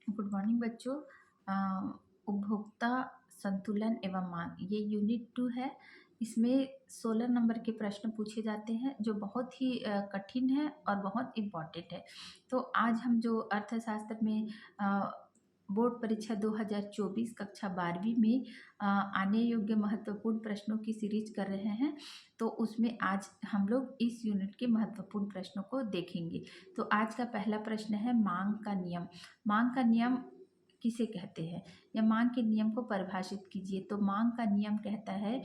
Good morning बच्चों। उपभोक्ता संतुलन एवं मांग ये यूनिट 2 है। इसमें 16 नंबर के प्रश्न पूछे जाते हैं जो बहुत ही कठिन है और बहुत इम्पॉर्टेंट है। तो आज हम जो अर्थशास्त्र में बोर्ड परीक्षा 2024 कक्षा 12वीं में आने योग्य महत्वपूर्ण प्रश्नों की सीरीज कर रहे हैं। तो उसमें आज हम लोग इस यूनिट के महत्वपूर्ण प्रश्नों को देखेंगे। तो आज का पहला प्रश्न है मांग का नियम। मांग का नियम किसे कहते हैं या मांग के नियम को परिभाषित कीजिए। तो मांग का नियम कहता है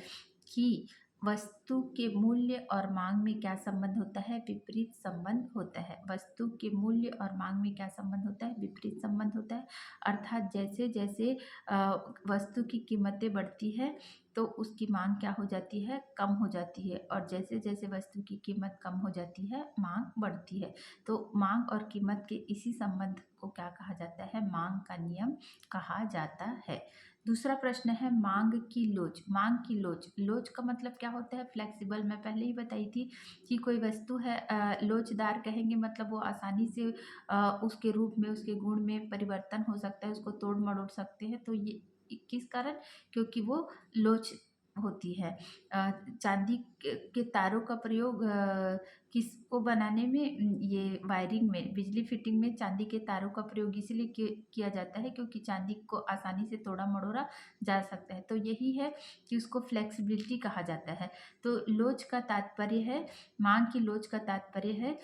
कि वस्तु के मूल्य और मांग में क्या संबंध होता है? विपरीत संबंध होता है। वस्तु के मूल्य और मांग में क्या संबंध होता है? विपरीत संबंध होता है। अर्थात जैसे जैसे वस्तु की कीमतें बढ़ती है तो उसकी मांग क्या हो जाती है? कम हो जाती है, और जैसे जैसे वस्तु की कीमत कम हो जाती है मांग बढ़ती है। तो मांग और कीमत के इसी संबंध को क्या कहा जाता है? मांग का नियम कहा जाता है। दूसरा प्रश्न है मांग की लोच। मांग की लोच, लोच का मतलब क्या होता है? फ्लेक्सिबल। मैं पहले ही बताई थी कि कोई वस्तु है लोचदार कहेंगे मतलब वो आसानी से उसके रूप में, उसके गुण में परिवर्तन हो सकता है, उसको तोड़ मरोड़ सकते हैं। तो ये किस कारण? क्योंकि वो लोच होती है। चांदी के तारों का प्रयोग किसको बनाने में, ये वायरिंग में, बिजली फिटिंग में चांदी के तारों का प्रयोग इसीलिए किया जाता है क्योंकि चांदी को आसानी से तोड़ा मरोड़ा जा सकता है। तो यही है कि उसको फ्लेक्सिबिलिटी कहा जाता है। तो लोच का तात्पर्य है, मांग की लोच का तात्पर्य है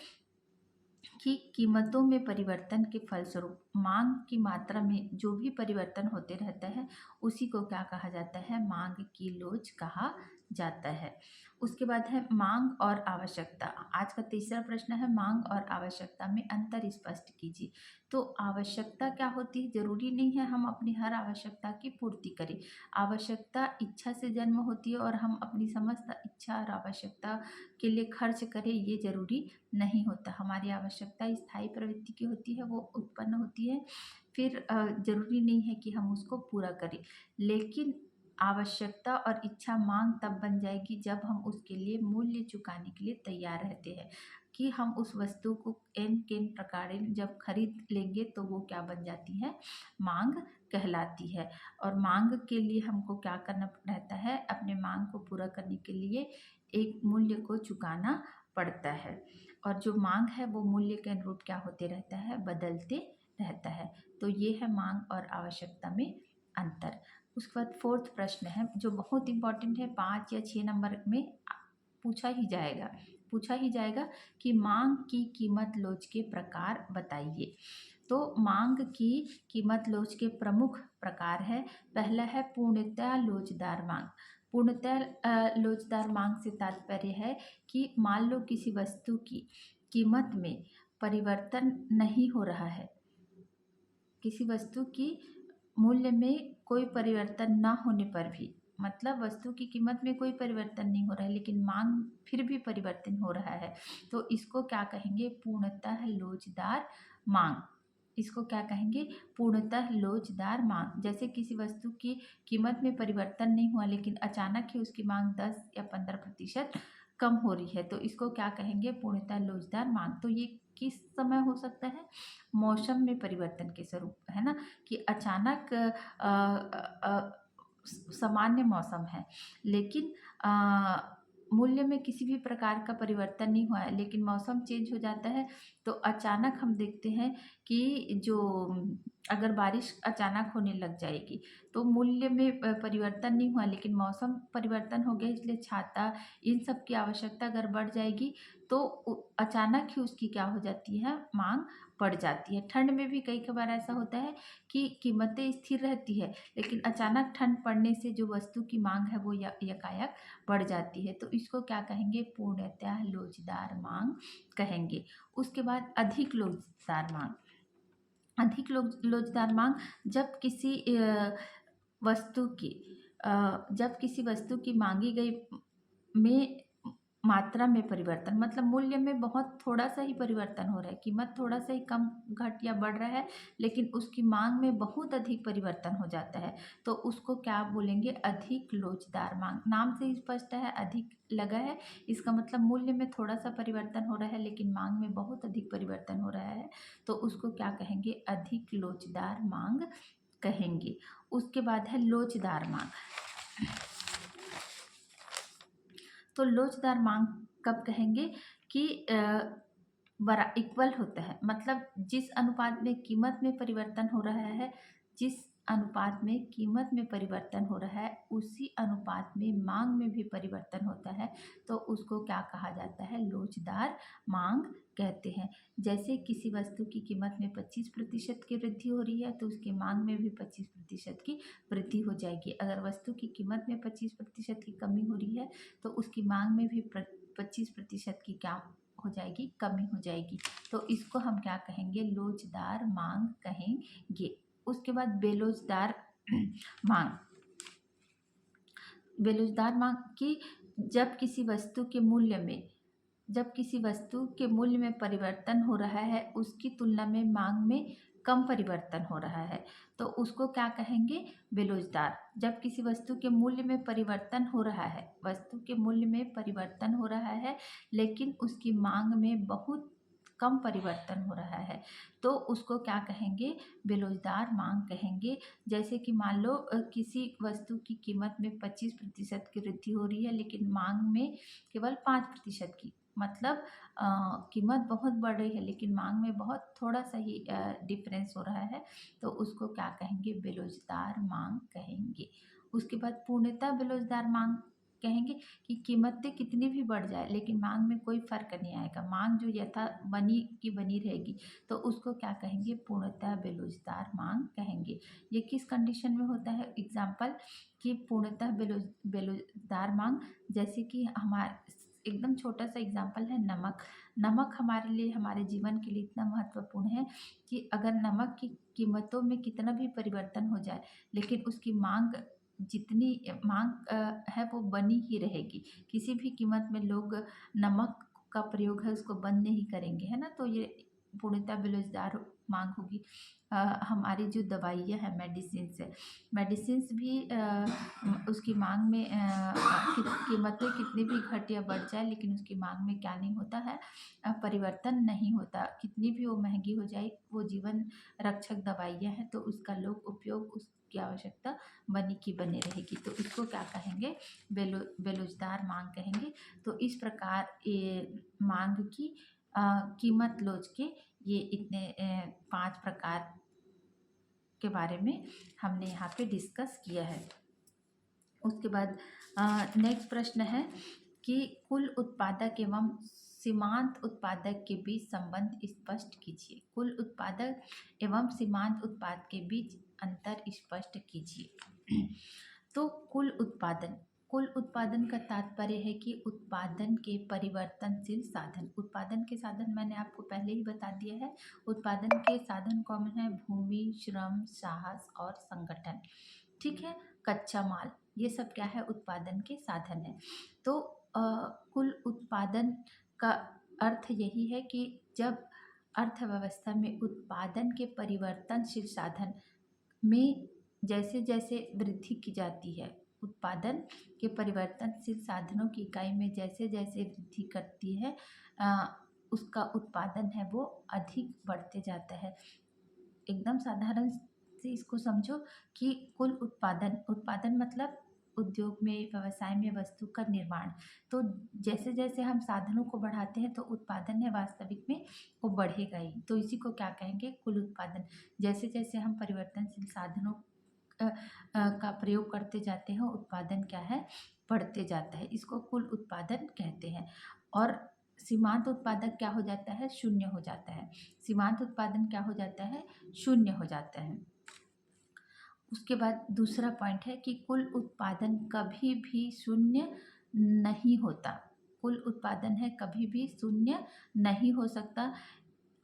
कि कीमतों में परिवर्तन के फलस्वरूप मांग की मात्रा में जो भी परिवर्तन होते रहता है उसी को क्या कहा जाता है? मांग की लोच कहा जाता है। उसके बाद है मांग और आवश्यकता। आज का तीसरा प्रश्न है मांग और आवश्यकता में अंतर स्पष्ट कीजिए। तो आवश्यकता क्या होती है? जरूरी नहीं है हम अपनी हर आवश्यकता की पूर्ति करें। आवश्यकता इच्छा से जन्म होती है और हम अपनी समस्त इच्छा और आवश्यकता के लिए खर्च करें ये जरूरी नहीं होता। हमारी आवश्यकता स्थायी प्रवृत्ति की होती है, वो उत्पन्न होती है, फिर जरूरी नहीं है कि हम उसको पूरा करें। लेकिन आवश्यकता और इच्छा मांग तब बन जाएगी जब हम उसके लिए मूल्य चुकाने के लिए तैयार रहते हैं, कि हम उस वस्तु को एन केन प्रकार जब खरीद लेंगे तो वो क्या बन जाती है? मांग कहलाती है। और मांग के लिए हमको क्या करना रहता है? अपने मांग को पूरा करने के लिए एक मूल्य को चुकाना पड़ता है। और जो मांग है वो मूल्य के अनुरूप क्या होते रहता है? बदलते रहता है। तो ये है मांग और आवश्यकता में अंतर। उसके बाद फोर्थ प्रश्न है जो बहुत इंपॉर्टेंट है, 5 या 6 नंबर में पूछा ही जाएगा कि मांग की कीमत लोच के प्रकार बताइए। तो मांग की कीमत लोच के प्रमुख प्रकार है। पहला है पूर्णतः लोचदार मांग। पूर्णतः लोचदार मांग से तात्पर्य है कि मान लो किसी वस्तु की कीमत में परिवर्तन नहीं हो रहा है, किसी वस्तु की मूल्य में कोई परिवर्तन ना होने पर भी, मतलब वस्तु की कीमत में कोई परिवर्तन नहीं हो रहा है लेकिन मांग फिर भी परिवर्तन हो रहा है, तो इसको क्या कहेंगे? पूर्णतः लोचदार मांग। इसको क्या कहेंगे? पूर्णतः लोचदार मांग। जैसे किसी वस्तु की कीमत में परिवर्तन नहीं हुआ लेकिन अचानक ही उसकी मांग 10 या 15% कम हो रही है, तो इसको क्या कहेंगे? पूर्णतः लोचदार मांग। तो ये किस समय हो सकता है? मौसम में परिवर्तन के स्वरूप, है ना, कि अचानक सामान्य मौसम है लेकिन मूल्य में किसी भी प्रकार का परिवर्तन नहीं हुआ है लेकिन मौसम चेंज हो जाता है, तो अचानक हम देखते हैं कि जो अगर बारिश अचानक होने लग जाएगी तो मूल्य में परिवर्तन नहीं हुआ लेकिन मौसम परिवर्तन हो गया, इसलिए छाता इन सब की आवश्यकता अगर बढ़ जाएगी तो अचानक ही उसकी क्या हो जाती है? मांग बढ़ जाती है। ठंड में भी कई बार ऐसा होता है कि कीमतें स्थिर रहती है लेकिन अचानक ठंड पड़ने से जो वस्तु की मांग है वो यकायक बढ़ जाती है, तो इसको क्या कहेंगे? पूर्णतः लोचदार मांग कहेंगे। उसके बाद अधिक लोचदार मांग। अधिक लोचदार मांग जब किसी वस्तु की जब किसी वस्तु की मांगी गई में मात्रा में परिवर्तन, मतलब मूल्य में बहुत थोड़ा सा ही परिवर्तन हो रहा है, कीमत थोड़ा सा ही कम घट या बढ़ रहा है, लेकिन उसकी मांग में बहुत अधिक परिवर्तन हो जाता है, तो उसको क्या बोलेंगे? अधिक लोचदार मांग। नाम से ही स्पष्ट है, अधिक लगा है, इसका मतलब मूल्य में थोड़ा सा परिवर्तन हो रहा है लेकिन मांग में बहुत अधिक परिवर्तन हो रहा है, तो उसको क्या कहेंगे? अधिक लोचदार मांग कहेंगे। उसके बाद है लोचदार मांग। तो लोचदार मांग कब कहेंगे? कि बरा इक्वल होता है, मतलब जिस अनुपात में कीमत में परिवर्तन हो रहा है, जिस अनुपात में कीमत में परिवर्तन हो रहा है उसी अनुपात में मांग में भी परिवर्तन होता है, तो उसको क्या कहा जाता है? लोचदार मांग कहते हैं। जैसे किसी वस्तु की कीमत में 25% की वृद्धि हो रही है तो उसकी मांग में भी 25% की वृद्धि हो जाएगी। अगर वस्तु की कीमत में 25% की कमी हो रही है तो उसकी मांग में भी 25% की क्या हो जाएगी? कमी हो जाएगी। तो इसको हम क्या कहेंगे? लोचदार मांग कहेंगे। उसके बाद बेलोचदार मांग। बेलोचदार मांग की जब किसी वस्तु के मूल्य में परिवर्तन हो रहा है उसकी तुलना में मांग में कम परिवर्तन हो रहा है, तो उसको क्या कहेंगे? बेलोचदार। जब किसी वस्तु के मूल्य में परिवर्तन हो रहा है, वस्तु के मूल्य में परिवर्तन हो रहा है लेकिन उसकी मांग में बहुत कम परिवर्तन हो रहा है, तो उसको क्या कहेंगे? बेलोचदार मांग कहेंगे। जैसे कि मान लो किसी वस्तु की कीमत में 25% की वृद्धि हो रही है लेकिन मांग में केवल 5% की, मतलब कीमत बहुत बढ़ रही है लेकिन मांग में बहुत थोड़ा सा ही डिफरेंस हो रहा है, तो उसको क्या कहेंगे? बेलोचदार मांग कहेंगे। उसके बाद पूर्णतः बेलोचदार मांग कहेंगे कि कीमतें कितनी भी बढ़ जाए लेकिन मांग में कोई फर्क नहीं आएगा, मांग जो यथा बनी की बनी रहेगी, तो उसको क्या कहेंगे? पूर्णतः बेलोचदार मांग कहेंगे। ये किस कंडीशन में होता है? एग्जाम्पल कि पूर्णतः बेलोचदार मांग, जैसे कि हमारे एकदम छोटा सा एग्जाम्पल है नमक। नमक हमारे लिए, हमारे जीवन के लिए इतना महत्वपूर्ण है कि अगर नमक की कीमतों में कितना भी परिवर्तन हो जाए लेकिन उसकी जितनी मांग है वो बनी ही रहेगी। किसी भी कीमत में लोग नमक का प्रयोग है उसको बंद नहीं करेंगे, है ना? तो ये पूर्णतः बेरोजगार मांग होगी। हमारी जो दवाइयाँ हैं, मेडिसिन्स भी उसकी मांग में कीमतें कितनी भी घट या बढ़ जाए लेकिन उसकी मांग में क्या नहीं होता है? परिवर्तन नहीं होता। कितनी भी वो महंगी हो जाए, वो जीवन रक्षक दवाइयाँ हैं तो उसका लोग उपयोग, उसकी आवश्यकता बनी की बनी रहेगी। तो इसको क्या कहेंगे? बेरोजगार मांग कहेंगे। तो इस प्रकार ये मांग की कीमत लोच के ये इतने 5 प्रकार के बारे में हमने यहाँ पे डिस्कस किया है। उसके बाद नेक्स्ट प्रश्न है कि कुल उत्पादक एवं सीमांत उत्पादक के बीच संबंध स्पष्ट कीजिए। कुल उत्पादक एवं सीमांत उत्पाद के बीच अंतर स्पष्ट कीजिए। तो कुल उत्पादन का तात्पर्य है कि उत्पादन के परिवर्तनशील साधन। उत्पादन के साधन मैंने आपको पहले ही बता दिया है। उत्पादन के साधन कौन है? भूमि, श्रम, साहस और संगठन। ठीक है, कच्चा माल, ये सब क्या है? उत्पादन के साधन है। तो कुल उत्पादन का अर्थ यही है कि जब अर्थव्यवस्था में उत्पादन के परिवर्तनशील साधन में जैसे जैसे वृद्धि की जाती है, उत्पादन के परिवर्तनशील साधनों की इकाई में जैसे जैसे वृद्धि करती है, उसका उत्पादन है वो अधिक बढ़ते जाता है। एकदम साधारण से इसको समझो कि कुल उत्पादन मतलब उद्योग में, व्यवसाय में वस्तु का निर्माण। तो जैसे जैसे हम साधनों को बढ़ाते हैं तो उत्पादन है वास्तविक में वो बढ़ेगा ही। तो इसी को क्या कहेंगे? कुल उत्पादन। जैसे जैसे हम परिवर्तनशील साधनों का प्रयोग करते जाते हैं, उत्पादन क्या है? बढ़ते जाता है। इसको कुल उत्पादन कहते हैं। और सीमांत उत्पादक क्या हो जाता है? शून्य हो जाता है। सीमांत उत्पादन क्या हो जाता है? शून्य हो जाता है। उसके बाद दूसरा पॉइंट है कि कुल उत्पादन कभी भी शून्य नहीं होता। कुल उत्पादन है कभी भी शून्य नहीं हो सकता।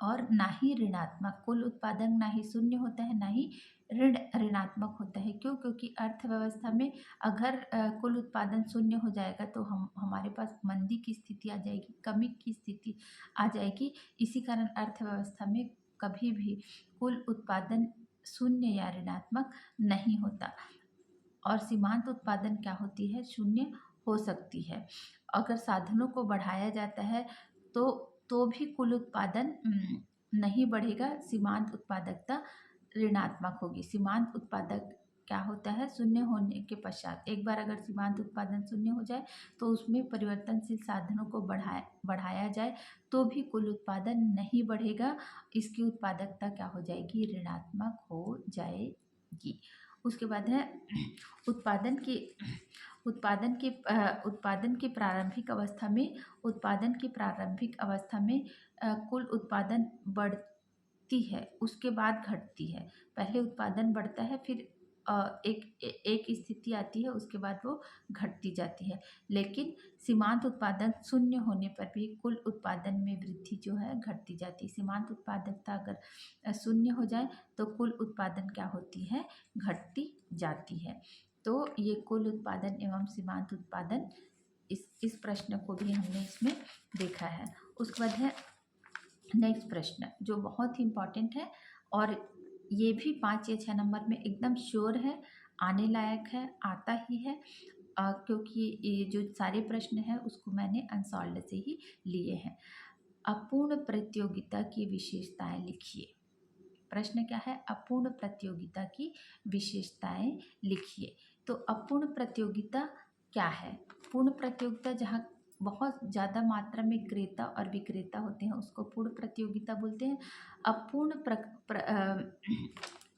और ना ही ऋणात्मक। कुल उत्पादन ना ही शून्य होता है, ना ही ऋणात्मक होता है। क्यों? क्योंकि अर्थव्यवस्था में अगर कुल उत्पादन शून्य हो जाएगा तो हम हमारे पास मंदी की स्थिति आ जाएगी, कमी की स्थिति आ जाएगी। इसी कारण अर्थव्यवस्था में कभी भी कुल उत्पादन शून्य या ऋणात्मक नहीं होता। और सीमांत उत्पादन क्या होती है? शून्य हो सकती है। अगर साधनों को बढ़ाया जाता है तो भी कुल उत्पादन नहीं बढ़ेगा, सीमांत उत्पादकता ऋणात्मक होगी। सीमांत उत्पादक क्या होता है? शून्य होने के पश्चात एक बार अगर सीमांत उत्पादन शून्य हो जाए तो उसमें परिवर्तनशील साधनों को बढ़ाया जाए तो भी कुल उत्पादन नहीं बढ़ेगा, इसकी उत्पादकता क्या हो जाएगी? ऋणात्मक हो जाएगी। उसके बाद है उत्पादन की उत्पादन की प्रारंभिक अवस्था में कुल उत्पादन बढ़ती है, उसके बाद घटती है। पहले उत्पादन बढ़ता है, फिर एक स्थिति आती है, उसके बाद वो घटती जाती है। लेकिन सीमांत उत्पादन शून्य होने पर भी कुल उत्पादन में वृद्धि जो है घटती जाती है। सीमांत उत्पादकता अगर शून्य हो जाए तो कुल उत्पादन क्या होती है? घटती जाती है। तो ये कुल उत्पादन एवं सीमांत उत्पादन, इस प्रश्न को भी हमने इसमें देखा है। उसके बाद है नेक्स्ट प्रश्न जो बहुत ही इम्पॉर्टेंट है और ये भी 5 या 6 नंबर में एकदम श्योर है, आने लायक है, आता ही है, क्योंकि ये जो सारे प्रश्न हैं उसको मैंने अनसॉल्व्ड से ही लिए हैं। अपूर्ण प्रतियोगिता की विशेषताएं लिखिए। प्रश्न क्या है? अपूर्ण प्रतियोगिता की विशेषताएं लिखिए। तो अपूर्ण प्रतियोगिता क्या है? पूर्ण प्रतियोगिता जहाँ बहुत ज़्यादा मात्रा में क्रेता और विक्रेता होते हैं उसको पूर्ण प्रतियोगिता बोलते हैं।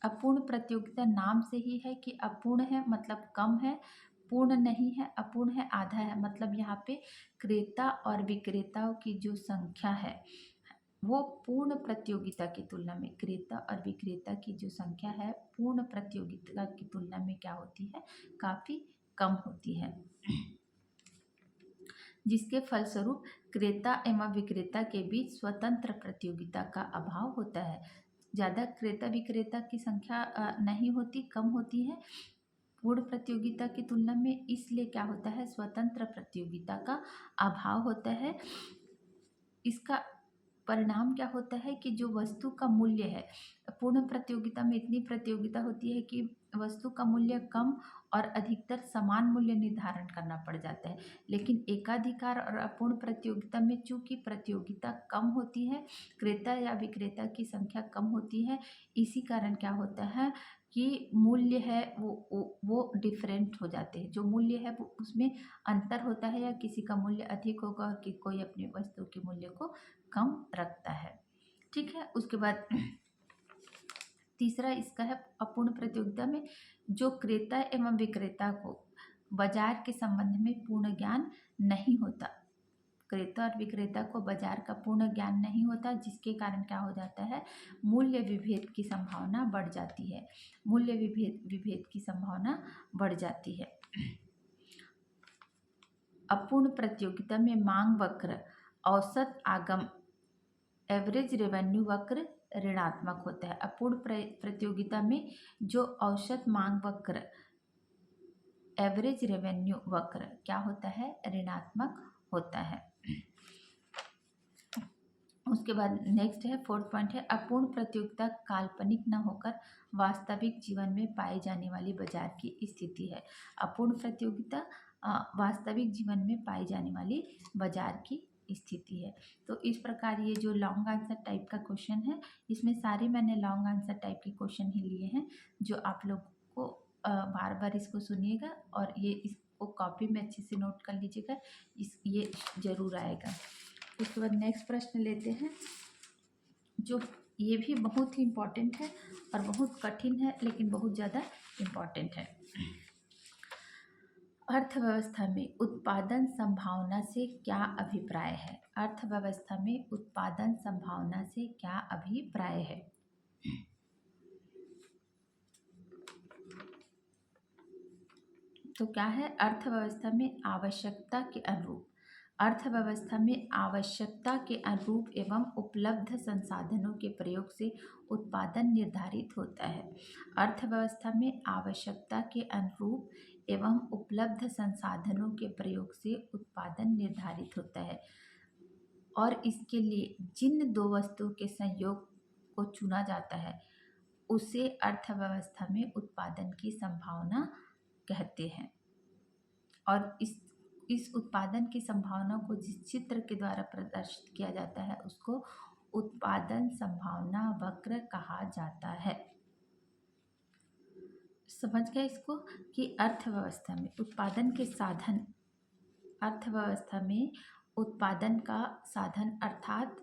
अपूर्ण प्रतियोगिता नाम से ही है कि अपूर्ण है मतलब कम है, पूर्ण नहीं है, अपूर्ण है आधा है, मतलब यहाँ पे क्रेता और विक्रेताओं की जो संख्या है वो पूर्ण प्रतियोगिता की तुलना में, क्रेता और विक्रेता की जो संख्या है पूर्ण प्रतियोगिता की तुलना में क्या होती है? काफ़ी कम होती है, जिसके फलस्वरूप क्रेता एवं विक्रेता के बीच स्वतंत्र प्रतियोगिता का अभाव होता है। ज़्यादा क्रेता विक्रेता की संख्या नहीं होती, कम होती है पूर्ण प्रतियोगिता की तुलना में, इसलिए क्या होता है? स्वतंत्र प्रतियोगिता का अभाव होता है। इसका परिणाम क्या होता है कि जो वस्तु का मूल्य है, पूर्ण प्रतियोगिता में इतनी प्रतियोगिता होती है कि वस्तु का मूल्य कम और अधिकतर समान मूल्य निर्धारण करना पड़ जाता है। लेकिन एकाधिकार और अपूर्ण प्रतियोगिता में चूंकि प्रतियोगिता कम होती है, क्रेता या विक्रेता की संख्या कम होती है, इसी कारण क्या होता है कि मूल्य है वो डिफरेंट हो जाते हैं। जो मूल्य है वो उसमें अंतर होता है, या किसी का मूल्य अधिक होगा और कि कोई अपनी वस्तु के मूल्य को कम रखता है। ठीक है। उसके बाद तीसरा इसका है अपूर्ण प्रतियोगिता में जो क्रेता एवं विक्रेता को बाजार के संबंध में पूर्ण ज्ञान नहीं होता। क्रेता और विक्रेता को बाजार का पूर्ण ज्ञान नहीं होता, जिसके कारण क्या हो जाता है? मूल्य विभेद की संभावना बढ़ जाती है। मूल्य विभेद की संभावना बढ़ जाती है। अपूर्ण प्रतियोगिता में मांग वक्र, औसत आगम एवरेज रेवेन्यू वक्र ऋणात्मक होता है। अपूर्ण प्रतियोगिता में जो औसत मांग वक्र एवरेज रेवेन्यू वक्र क्या होता है? ऋणात्मक होता है। उसके बाद नेक्स्ट है फोर्थ पॉइंट है अपूर्ण प्रतियोगिता काल्पनिक न होकर वास्तविक जीवन में पाई जाने वाली बाजार की स्थिति है। अपूर्ण प्रतियोगिता वास्तविक जीवन में पाई जाने वाली बाजार की स्थिति है। तो इस प्रकार ये जो लॉन्ग आंसर टाइप का क्वेश्चन है, इसमें सारे मैंने लॉन्ग आंसर टाइप के क्वेश्चन ही लिए हैं, जो आप लोग को बार बार इसको सुनिएगा और ये इसको कॉपी में अच्छे से नोट कर लीजिएगा, ये ज़रूर आएगा। उसके बाद नेक्स्ट प्रश्न लेते हैं, जो ये भी बहुत ही इम्पॉर्टेंट है और बहुत कठिन है, लेकिन बहुत ज़्यादा इम्पॉर्टेंट है। अर्थव्यवस्था में उत्पादन संभावना से क्या अभिप्राय है? अर्थव्यवस्था में उत्पादन संभावना से क्या अभिप्राय है? तो क्या है? अर्थव्यवस्था में आवश्यकता के अनुरूप अर्थव्यवस्था में आवश्यकता के अनुरूप एवं उपलब्ध संसाधनों के प्रयोग से उत्पादन निर्धारित होता है। अर्थव्यवस्था में आवश्यकता के अनुरूप एवं उपलब्ध संसाधनों के प्रयोग से उत्पादन निर्धारित होता है और इसके लिए जिन दो वस्तुओं के संयोग को चुना जाता है उसे अर्थव्यवस्था में उत्पादन की संभावना कहते हैं। और इस उत्पादन की संभावना को जिस चित्र के द्वारा प्रदर्शित किया जाता है उसको उत्पादन संभावना वक्र कहा जाता है। समझ गए इसको कि अर्थव्यवस्था में उत्पादन के साधन, अर्थव्यवस्था में उत्पादन का साधन अर्थात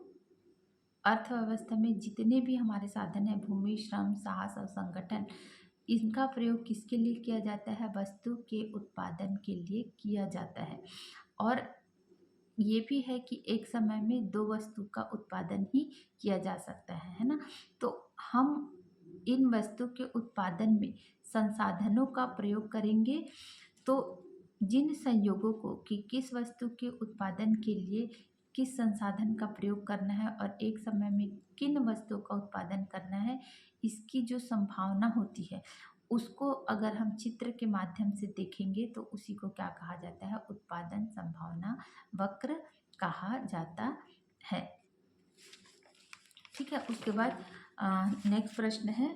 अर्थव्यवस्था में जितने भी हमारे साधन हैं, भूमि, श्रम, साहस और संगठन, इनका प्रयोग किसके लिए किया जाता है? वस्तु के उत्पादन के लिए किया जाता है। और ये भी है कि एक समय में दो वस्तु का उत्पादन ही किया जा सकता है ना। तो हम इन वस्तु के उत्पादन में संसाधनों का प्रयोग करेंगे। तो जिन संयोगों को कि किस वस्तु के उत्पादन के लिए किस संसाधन का प्रयोग करना है और एक समय में किन वस्तुओं का उत्पादन करना है, इसकी जो संभावना होती है उसको अगर हम चित्र के माध्यम से देखेंगे तो उसी को क्या कहा जाता है? उत्पादन संभावना वक्र कहा जाता है। ठीक है। उसके बाद नेक्स्ट प्रश्न है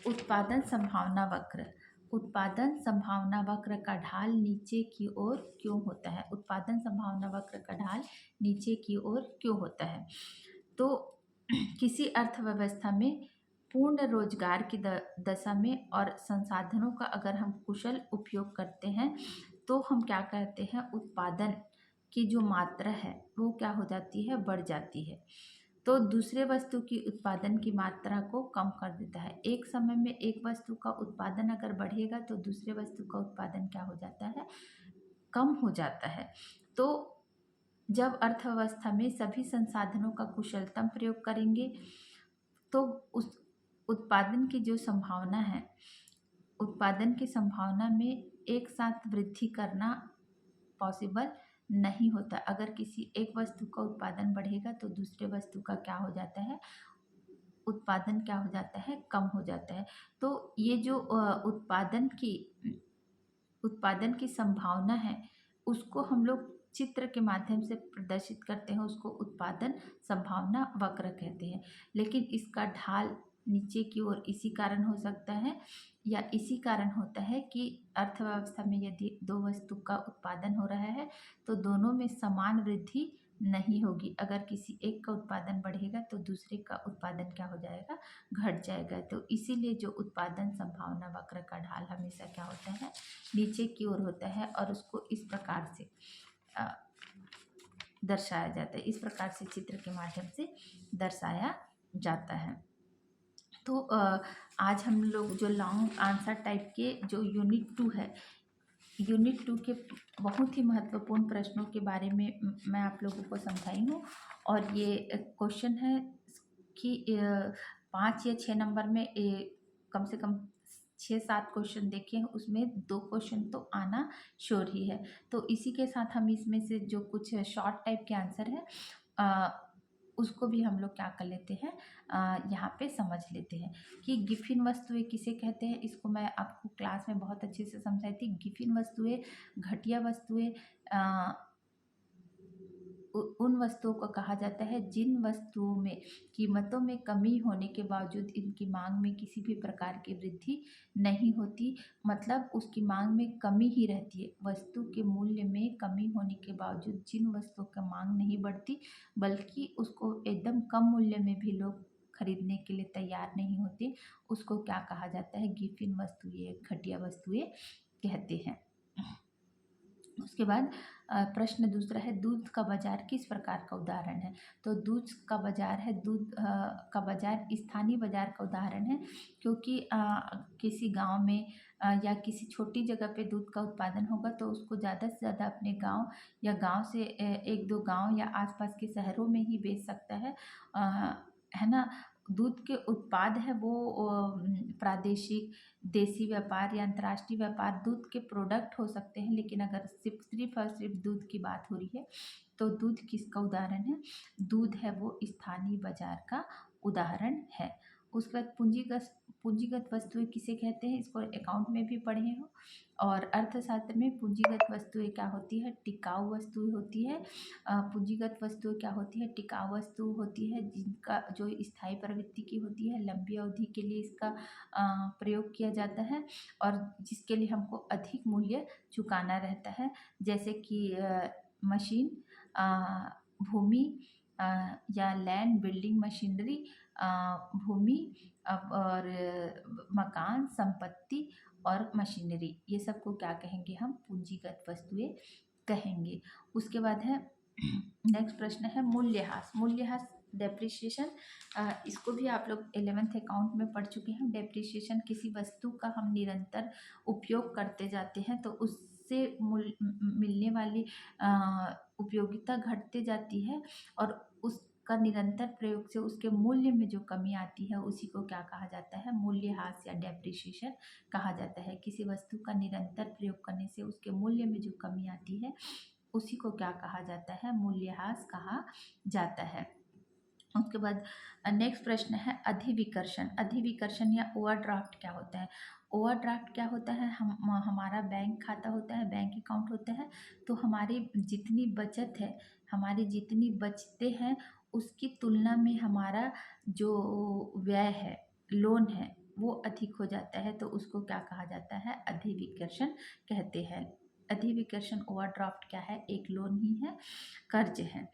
उत्पादन संभावना वक्र। उत्पादन संभावना वक्र का ढाल नीचे की ओर क्यों होता है? उत्पादन संभावना वक्र का ढाल नीचे की ओर क्यों होता है? तो किसी अर्थव्यवस्था में पूर्ण रोजगार की दशा में और संसाधनों का अगर हम कुशल उपयोग करते हैं तो हम क्या कहते हैं? उत्पादन की जो मात्रा है वो क्या हो जाती है? बढ़ जाती है। तो दूसरे वस्तु की उत्पादन की मात्रा को कम कर देता है। एक समय में एक वस्तु का उत्पादन अगर बढ़ेगा तो दूसरे वस्तु का उत्पादन क्या हो जाता है? कम हो जाता है। तो जब अर्थव्यवस्था में सभी संसाधनों का कुशलतम प्रयोग करेंगे तो उस उत्पादन की जो संभावना है, उत्पादन की संभावना में एक साथ वृद्धि करना पॉसिबल नहीं होता। अगर किसी एक वस्तु का उत्पादन बढ़ेगा तो दूसरे वस्तु का क्या हो जाता है? उत्पादन क्या हो जाता है? कम हो जाता है। तो ये जो उत्पादन की संभावना है उसको हम लोग चित्र के माध्यम से प्रदर्शित करते हैं, उसको उत्पादन संभावना वक्र कहते हैं। लेकिन इसका ढाल नीचे की ओर इसी कारण हो सकता है या इसी कारण होता है कि अर्थव्यवस्था में यदि दो वस्तु का उत्पादन हो रहा है तो दोनों में समान वृद्धि नहीं होगी। अगर किसी एक का उत्पादन बढ़ेगा तो दूसरे का उत्पादन क्या हो जाएगा? घट जाएगा। तो इसीलिए जो उत्पादन संभावना वक्र का ढाल हमेशा क्या होता है? नीचे की ओर होता है और उसको इस प्रकार से दर्शाया जाता है, इस प्रकार से चित्र के माध्यम से दर्शाया जाता है। तो आज हम लोग जो लॉन्ग आंसर टाइप के जो यूनिट 2 है, यूनिट 2 के बहुत ही महत्वपूर्ण प्रश्नों के बारे में मैं आप लोगों को समझाई हूँ। और ये क्वेश्चन है कि 5 या 6 नंबर में कम से कम 6-7 क्वेश्चन देखे हैं, उसमें 2 क्वेश्चन तो आना श्योर ही है। तो इसी के साथ हम इसमें से जो कुछ शॉर्ट टाइप के आंसर है उसको भी हम लोग क्या कर लेते हैं, यहाँ पे समझ लेते हैं कि गिफिन वस्तुएं किसे कहते हैं। इसको मैं आपको क्लास में बहुत अच्छे से समझाई थी। गिफिन वस्तुएं, घटिया वस्तुएं उन वस्तुओं को कहा जाता है जिन वस्तुओं में कीमतों में कमी होने के बावजूद इनकी मांग में किसी भी प्रकार की वृद्धि नहीं होती। मतलब उसकी मांग में कमी ही रहती है। वस्तु के मूल्य में कमी होने के बावजूद जिन वस्तुओं का मांग नहीं बढ़ती बल्कि उसको एकदम कम मूल्य में भी लोग खरीदने के लिए तैयार नहीं होते, उसको क्या कहा जाता है? गिफिन वस्तुएं, घटिया वस्तुएं कहते हैं। उसके बाद प्रश्न दूसरा है दूध का बाजार किस प्रकार का उदाहरण है? तो दूध का बाजार है, दूध का बाजार स्थानीय बाजार का उदाहरण है, क्योंकि किसी गांव में या किसी छोटी जगह पे दूध का उत्पादन होगा तो उसको ज़्यादा से ज़्यादा अपने गांव या गांव से 1-2 गांव या आसपास के शहरों में ही बेच सकता है ना। दूध के उत्पाद है वो प्रादेशिक, देसी व्यापार या अंतर्राष्ट्रीय व्यापार दूध के प्रोडक्ट हो सकते हैं। लेकिन अगर सिर्फ और सिर्फ दूध की बात हो रही है तो दूध किसका उदाहरण है? दूध है वो स्थानीय बाजार का उदाहरण है। उसके बाद पूंजीगत वस्तुएं किसे कहते हैं? इसको अकाउंट में भी पढ़े हो। और अर्थशास्त्र में पूंजीगत वस्तुएं क्या होती है? टिकाऊ वस्तुएं होती है। पूंजीगत वस्तुएं क्या होती है? टिकाऊ वस्तु होती है जिनका जो स्थायी प्रवृत्ति की होती है, लंबी अवधि के लिए इसका प्रयोग किया जाता है और जिसके लिए हमको अधिक मूल्य चुकाना रहता है। जैसे कि मशीन, भूमि या लैंड, बिल्डिंग, मशीनरी, भूमि और मकान, संपत्ति और मशीनरी, ये सबको क्या कहेंगे हम? पूंजीगत वस्तुएं कहेंगे। उसके बाद है नेक्स्ट प्रश्न है मूल्यह्रास। मूल्यह्रास डेप्रिसिएशन, इसको भी आप लोग 11th अकाउंट में पढ़ चुके हैं। डेप्रिसिएशन किसी वस्तु का हम निरंतर उपयोग करते जाते हैं तो उससे मिलने वाली उपयोगिता घटते जाती है और उसका निरंतर प्रयोग से उसके मूल्य में जो कमी आती है उसी को क्या कहा जाता है? मूल्यह्रास या डेप्रिसिएशन कहा जाता है। किसी वस्तु का निरंतर प्रयोग करने से उसके मूल्य में जो कमी आती है उसी को क्या कहा जाता है? मूल्यह्रास कहा जाता है। उसके बाद नेक्स्ट प्रश्न है अधिविकर्षण। अधिविकर्षण या ओवरड्राफ्ट क्या होता है? ओवरड्राफ्ट क्या होता है? हमारा बैंक खाता होता है, बैंक अकाउंट होता है, तो हमारी जितनी बचत है, हमारी जितनी बचतें हैं उसकी तुलना में हमारा जो व्यय है, लोन है, वो अधिक हो जाता है तो उसको क्या कहा जाता है? अधिविकर्षण कहते हैं। अधिविकर्षण ओवरड्राफ्ट क्या है? एक लोन ही है, कर्ज है।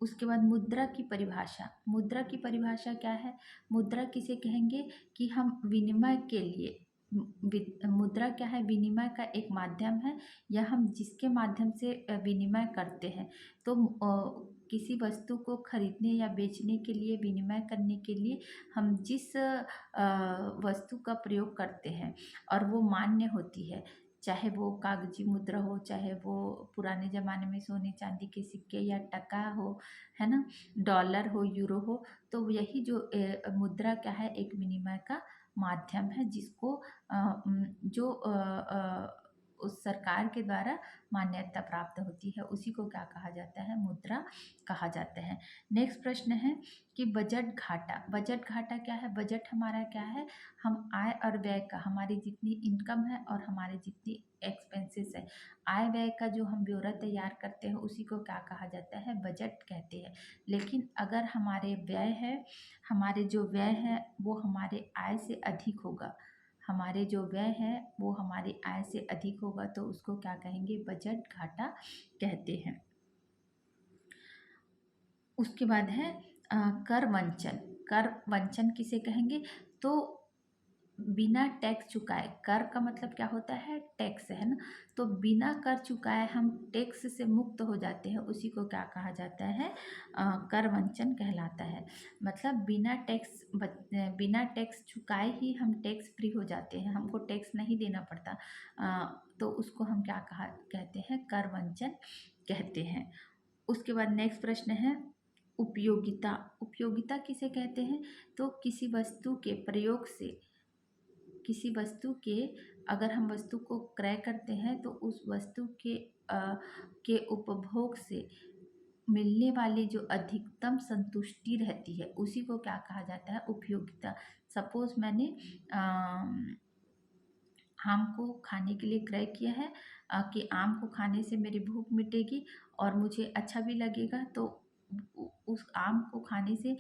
उसके बाद मुद्रा की परिभाषा। मुद्रा की परिभाषा क्या है? मुद्रा किसे कहेंगे? कि हम विनिमय के लिए, मुद्रा क्या है? विनिमय का एक माध्यम है या हम जिसके माध्यम से विनिमय करते हैं। तो किसी वस्तु को खरीदने या बेचने के लिए, विनिमय करने के लिए हम जिस वस्तु का प्रयोग करते हैं और वो मान्य होती है, चाहे वो कागजी मुद्रा हो, चाहे वो पुराने ज़माने में सोने चांदी के सिक्के या टका हो, है ना, डॉलर हो, यूरो हो, तो यही जो मुद्रा क्या है? एक विनिमय का माध्यम है जिसको जो उस सरकार के द्वारा मान्यता प्राप्त होती है उसी को क्या कहा जाता है? मुद्रा कहा जाता है। नेक्स्ट प्रश्न है कि बजट घाटा। बजट घाटा क्या है? बजट हमारा क्या है? हम आय और व्यय का, हमारी जितनी इनकम है और हमारे जितनी एक्सपेंसेस है, आय व्यय का जो हम ब्यौरा तैयार करते हैं उसी को क्या कहा जाता है? बजट कहते हैं। लेकिन अगर हमारे व्यय है, हमारे जो व्यय है वो हमारे आय से अधिक होगा, हमारे जो व्यय है वो हमारी आय से अधिक होगा तो उसको क्या कहेंगे? बजट घाटा कहते हैं। उसके बाद है कर वंचन। कर वंचन किसे कहेंगे? तो बिना टैक्स चुकाए, कर का मतलब क्या होता है? टैक्स, है ना, तो बिना कर चुकाए हम टैक्स से मुक्त हो जाते हैं उसी को क्या कहा जाता है? कर वंचन कहलाता है। मतलब बिना टैक्स चुकाए ही हम टैक्स फ्री हो जाते हैं, हमको टैक्स नहीं देना पड़ता, तो उसको हम क्या कहते हैं? कर वंचन कहते हैं। उसके बाद नेक्स्ट प्रश्न है उपयोगिता। उपयोगिता किसे कहते हैं? तो किसी वस्तु के प्रयोग से, किसी वस्तु के, अगर हम वस्तु को क्रय करते हैं तो उस वस्तु के उपभोग से मिलने वाली जो अधिकतम संतुष्टि रहती है उसी को क्या कहा जाता है? उपयोगिता। सपोज मैंने आम को खाने के लिए क्रय किया है कि आम को खाने से मेरी भूख मिटेगी और मुझे अच्छा भी लगेगा, तो उस आम को खाने से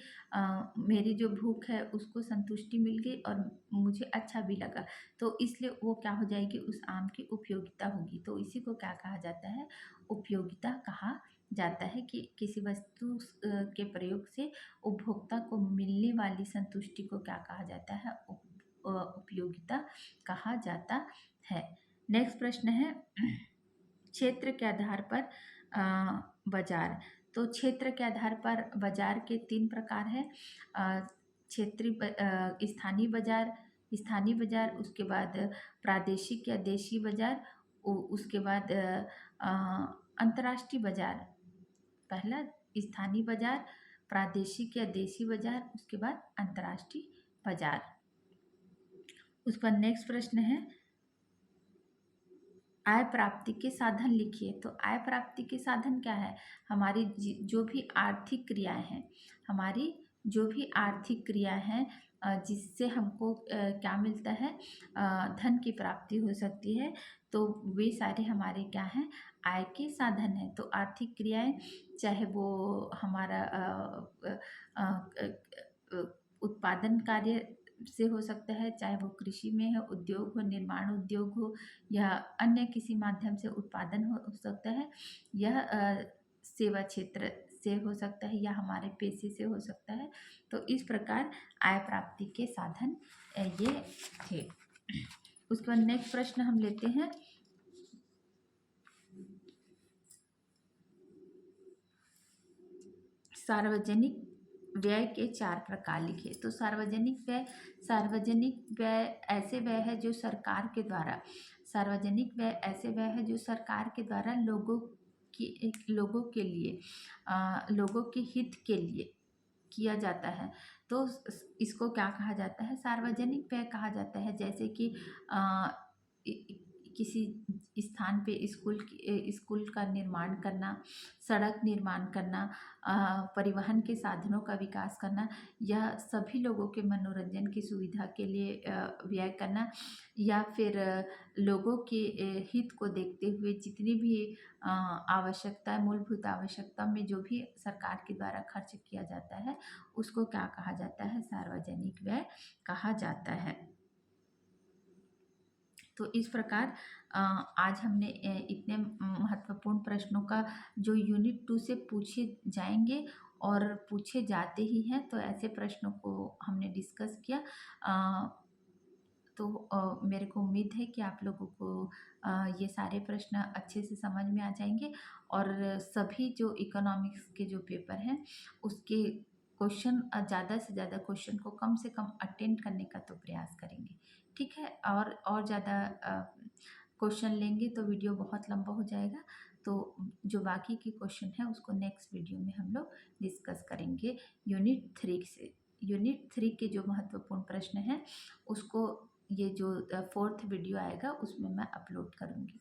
मेरी जो भूख है उसको संतुष्टि मिल गई और मुझे अच्छा भी लगा, तो इसलिए वो क्या हो जाएगी? उस आम की उपयोगिता होगी। तो इसी को क्या कहा जाता है? उपयोगिता कहा जाता है कि किसी वस्तु के प्रयोग से उपभोक्ता को मिलने वाली संतुष्टि को क्या कहा जाता है? उपयोगिता कहा जाता है। नेक्स्ट प्रश्न है क्षेत्र के आधार पर बाजार। तो क्षेत्र के आधार पर बाजार के 3 प्रकार है, क्षेत्रीय, स्थानीय बाजार, उसके बाद प्रादेशिक या देशी बाजार, उसके बाद अंतर्राष्ट्रीय बाजार। पहला स्थानीय बाजार, प्रादेशिक या देशी बाजार, उसके बाद अंतर्राष्ट्रीय बाजार। उस पर नेक्स्ट प्रश्न है, आय प्राप्ति के साधन लिखिए। तो आय प्राप्ति के साधन क्या है? हमारी जो भी आर्थिक क्रियाएं हैं, हमारी जो भी आर्थिक क्रियाएं हैं जिससे हमको क्या मिलता है, धन की प्राप्ति हो सकती है, तो वे सारे हमारे क्या हैं, आय के साधन हैं। तो आर्थिक क्रियाएं चाहे वो हमारा उत्पादन कार्य से हो सकता है, चाहे वो कृषि में है, उद्योग हो, निर्माण उद्योग हो, या अन्य किसी माध्यम से उत्पादन हो सकता है, यह सेवा क्षेत्र से हो सकता है, या हमारे पेशे से हो सकता है। तो इस प्रकार आय प्राप्ति के साधन ये थे। उसके बाद नेक्स्ट प्रश्न हम लेते हैं, सार्वजनिक व्यय के 4 प्रकार लिखे। तो सार्वजनिक व्यय ऐसे व्यय है जो सरकार के द्वारा, सार्वजनिक व्यय ऐसे व्यय है जो सरकार के द्वारा लोगों के लिए, लोगों के हित के लिए किया जाता है। तो इसको क्या कहा जाता है, सार्वजनिक व्यय कहा जाता है। जैसे कि किसी स्थान पे स्कूल का निर्माण करना, सड़क निर्माण करना, परिवहन के साधनों का विकास करना, यह सभी लोगों के मनोरंजन की सुविधा के लिए व्यय करना, या फिर लोगों के हित को देखते हुए जितनी भी आवश्यकता, मूलभूत आवश्यकता में जो भी सरकार के द्वारा खर्च किया जाता है, उसको क्या कहा जाता है, सार्वजनिक व्यय कहा जाता है। तो इस प्रकार आज हमने इतने महत्वपूर्ण प्रश्नों का जो यूनिट 2 से पूछे जाएंगे और पूछे जाते ही हैं, तो ऐसे प्रश्नों को हमने डिस्कस किया। तो मेरे को उम्मीद है कि आप लोगों को ये सारे प्रश्न अच्छे से समझ में आ जाएंगे, और सभी जो इकोनॉमिक्स के जो पेपर हैं उसके क्वेश्चन, ज़्यादा से ज़्यादा क्वेश्चन को कम से कम अटेंड करने का तो प्रयास करेंगे। ठीक है, और ज़्यादा क्वेश्चन लेंगे तो वीडियो बहुत लंबा हो जाएगा। तो जो बाकी के क्वेश्चन है उसको नेक्स्ट वीडियो में हम लोग डिस्कस करेंगे यूनिट 3 से। यूनिट 3 के जो महत्वपूर्ण प्रश्न हैं उसको, ये जो 4th वीडियो आएगा उसमें मैं अपलोड करूँगी।